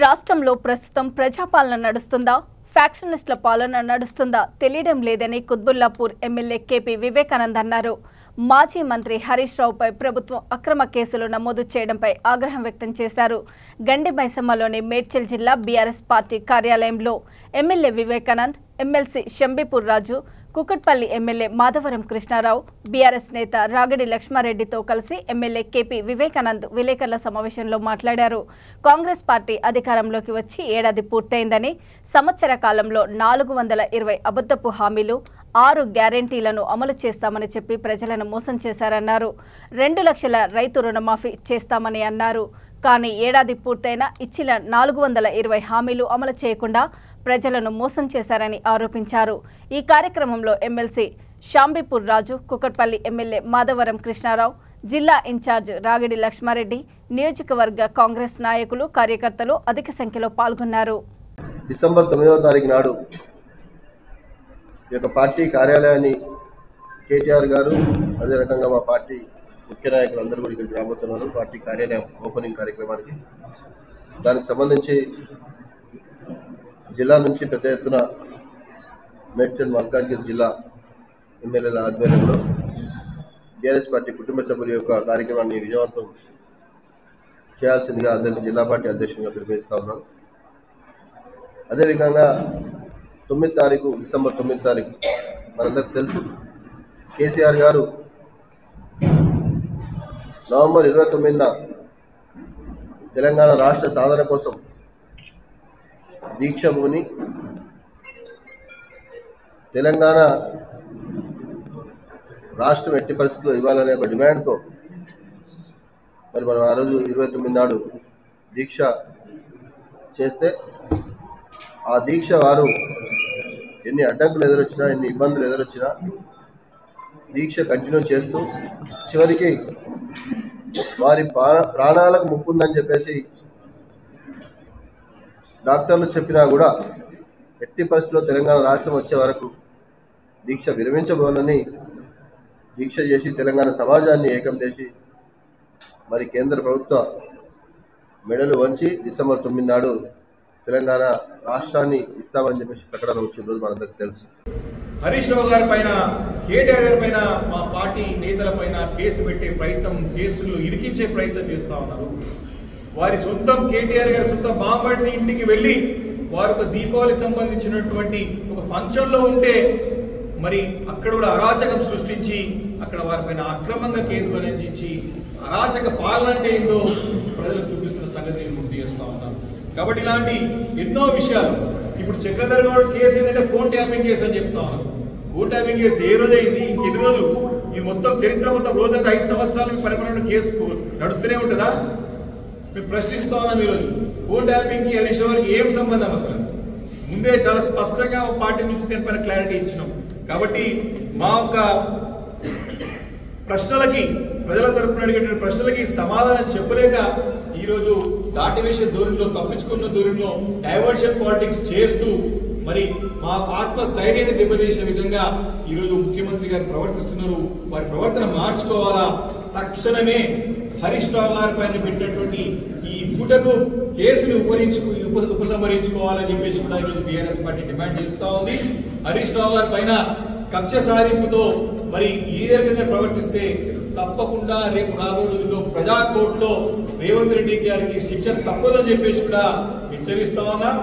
రాష్ట్రంలో ప్రస్తుతం ప్రజాపాలన నడుస్తుందా, ఫ్యాక్షనిస్టుల పాలన నడుస్తుందా తెలియడం లేదని కుత్బుల్లాపూర్ ఎమ్మెల్యే కేపీ వివేకానంద్ అన్నారు. మాజీ మంత్రి హరీష్ రావుపై ప్రభుత్వం అక్రమ కేసులు నమోదు చేయడంపై ఆగ్రహం వ్యక్తం చేశారు. గండి మైసమ్మలోని మేడ్చల్ జిల్లా బీఆర్ఎస్ పార్టీ కార్యాలయంలో ఎమ్మెల్యే వివేకానంద్, ఎమ్మెల్సీ షంబీపూర్ రాజు, కుకట్పల్లి ఎమ్మెల్యే మాధవరం కృష్ణారావు, బీఆర్ఎస్ నేత రాగడి లక్ష్మారెడ్డితో కలిసి ఎమ్మెల్యే కేపీ వివేకానంద్ విలేకరుల సమావేశంలో మాట్లాడారు. కాంగ్రెస్ పార్టీ అధికారంలోకి వచ్చి ఏడాది పూర్తయిందని, సంవత్సర కాలంలో 420 అబద్ధపు హామీలు, 6 గ్యారెంటీలను అమలు చేస్తామని చెప్పి ప్రజలను మోసం చేశారన్నారు. 2 లక్షల రైతు రుణమాఫీ చేస్తామని అన్నారు. కానీ ఏడాది పూర్తయినా ఇచ్చిన 420 హామీలు అమలు చేయకుండా ప్రజలను మోసం చేశారని ఆరోపించారు. ఈ కార్యక్రమంలో ఎమ్మెల్సీ షంబీపూర్ రాజు, కుకట్పల్లి ఎమ్మెల్యే మాధవరం కృష్ణారావు, జిల్లా ఇన్ఛార్జ్ రాగడి లక్ష్మారెడ్డి, నియోజకవర్గ కాంగ్రెస్ నాయకులు, కార్యకర్తలు అధిక సంఖ్యలో పాల్గొన్నారు. డిసెంబర్ 9వ తారీఖు నాడు ఈ యొక్క పార్టీ కార్యాలయాన్ని కేటీఆర్ గారు, అదే రకంగా మా పార్టీ ముఖ్య నాయకులు అందరూ కూడా ఇక్కడికి రాబోతున్నారు. పార్టీ కార్యాలయం ఓపెనింగ్ కార్యక్రమానికి దానికి సంబంధించి జిల్లా నుంచి పెద్ద ఎత్తున మేడ్చల్ మల్కాజ్గిరి జిల్లా ఎమ్మెల్యేల ఆధ్వర్యంలో టీఆర్ఎస్ పార్టీ కుటుంబ సభ్యుల యొక్క కార్యక్రమాన్ని విజయవంతం చేయాల్సిందిగా అందరికీ జిల్లా పార్టీ అధ్యక్షునిగా పిలుపునిస్తా ఉన్నాను. అదేవిధంగా 9వ తారీఖు, డిసెంబర్ 9వ తారీఖు మనందరికీ తెలుసు, కేసీఆర్ గారు నవంబర్ 29న తెలంగాణ రాష్ట్ర సాధన కోసం దీక్ష భూని తెలంగాణ రాష్ట్రం ఎట్టి పరిస్థితుల్లో ఇవ్వాలనే ఒక డిమాండ్తో మరి మనం ఆ రోజు 29 నాడు దీక్ష చేస్తే ఆ దీక్ష వారు ఎన్ని అడ్డంకులు ఎదురొచ్చినా, ఎన్ని ఇబ్బందులు ఎదురొచ్చినా దీక్ష కంటిన్యూ చేస్తూ చివరికి వారి ప్రాణాలకు ముప్పుందని చెప్పేసి డాక్టర్లు చెప్పినా కూడా ఎట్టి పరిస్థితుల్లో తెలంగాణ రాష్ట్రం వచ్చే వరకు దీక్ష విరమించబోనని దీక్ష చేసి తెలంగాణ సమాజాన్ని ఏకం చేసి మరి కేంద్ర ప్రభుత్వ మెడలు వంచి డిసెంబర్ 9 నాడు తెలంగాణ రాష్ట్రాన్ని ఇస్తామని చెప్పేసి ప్రకటన వచ్చిన రోజు మనందరికీ తెలుసు. హరీష్ రావు గారి పైన, కేటీఆర్ గారి పైన, మా పార్టీ నేతల పైన కేసు పెట్టే ప్రయత్నం, కేసులు ఇరికించే ప్రయత్నం చేస్తూ ఉన్నారు. వారి సొంతం కేటీఆర్ గారి సొంత బాంబడి ఇంటికి వెళ్ళి వారు ఒక దీపావళికి సంబంధించినటువంటి ఒక ఫంక్షన్లో ఉంటే మరి అక్కడ కూడా అరాచకం సృష్టించి అక్కడ వారిపైన అక్రమంగా కేసులు అనేది అరాచక పాలన అంటే ఏందో ప్రజలకు చూపిస్తున్న సంగతి గుర్తు చేస్తూ ఉన్నాను. కాబట్టి ఇలాంటి ఎన్నో విషయాలు, ఇప్పుడు చక్రధర్ గౌడ్ కేసు ఏంటంటే ఫోన్ ట్యాపింగ్ కేసు అని చెప్తా ఉన్నాను. ఫోన్ ట్యాపింగ్ కేసు ఏ రోజు అయింది, ఇంకెన్ని రోజులు, ఈ మొత్తం చరిత్ర మొత్తం రోజంతా 5 సంవత్సరాల పరిపాలన కేసు నడుస్తూనే ఉంటుందా? మేము ప్రశ్నిస్తా ఉన్నాం. ఈరోజు ఫోన్ ట్యాపింగ్ కి హరీష్ రావుకి ఏం సంబంధం? అసలు ముందే చాలా స్పష్టంగా పార్టీ నుంచి దీనిపైన క్లారిటీ ఇచ్చినాం. కాబట్టి మా యొక్క ప్రశ్నలకి, ప్రజల తరపున అడిగేటువంటి ప్రశ్నలకి సమాధానం చెప్పలేక ఈరోజు దాటివేసే ధోరణిలో, తప్పించుకున్న ధోరణిలో డైవర్షన్ పాలిటిక్స్ చేస్తూ మరి మా ఆత్మస్థైర్యాన్ని దెబ్బతీసే విధంగా ఈరోజు ముఖ్యమంత్రి గారు ప్రవర్తిస్తున్నారు. వారి ప్రవర్తన మార్చుకోవాలా. తక్షణమే హరీష్ రావు గారి పైన పెట్టినటువంటి ఈ పూటకు కేసులు ఉపసంహరించుకోవాలని చెప్పేసి కూడా ఈరోజు బీఆర్ఎస్ పార్టీ డిమాండ్ చేస్తూ ఉంది. హరీష్ రావు గారి పైన కక్ష సాధింపుతో మరి ఈ రకంగా ప్రవర్తిస్తే తప్పకుండా రేపు రాబోయే రోజుల్లో ప్రజా కోర్టులో రేవంత్ రెడ్డి గారికి శిక్ష తప్పదని చెప్పేసి కూడా హెచ్చరిస్తా ఉన్నాం.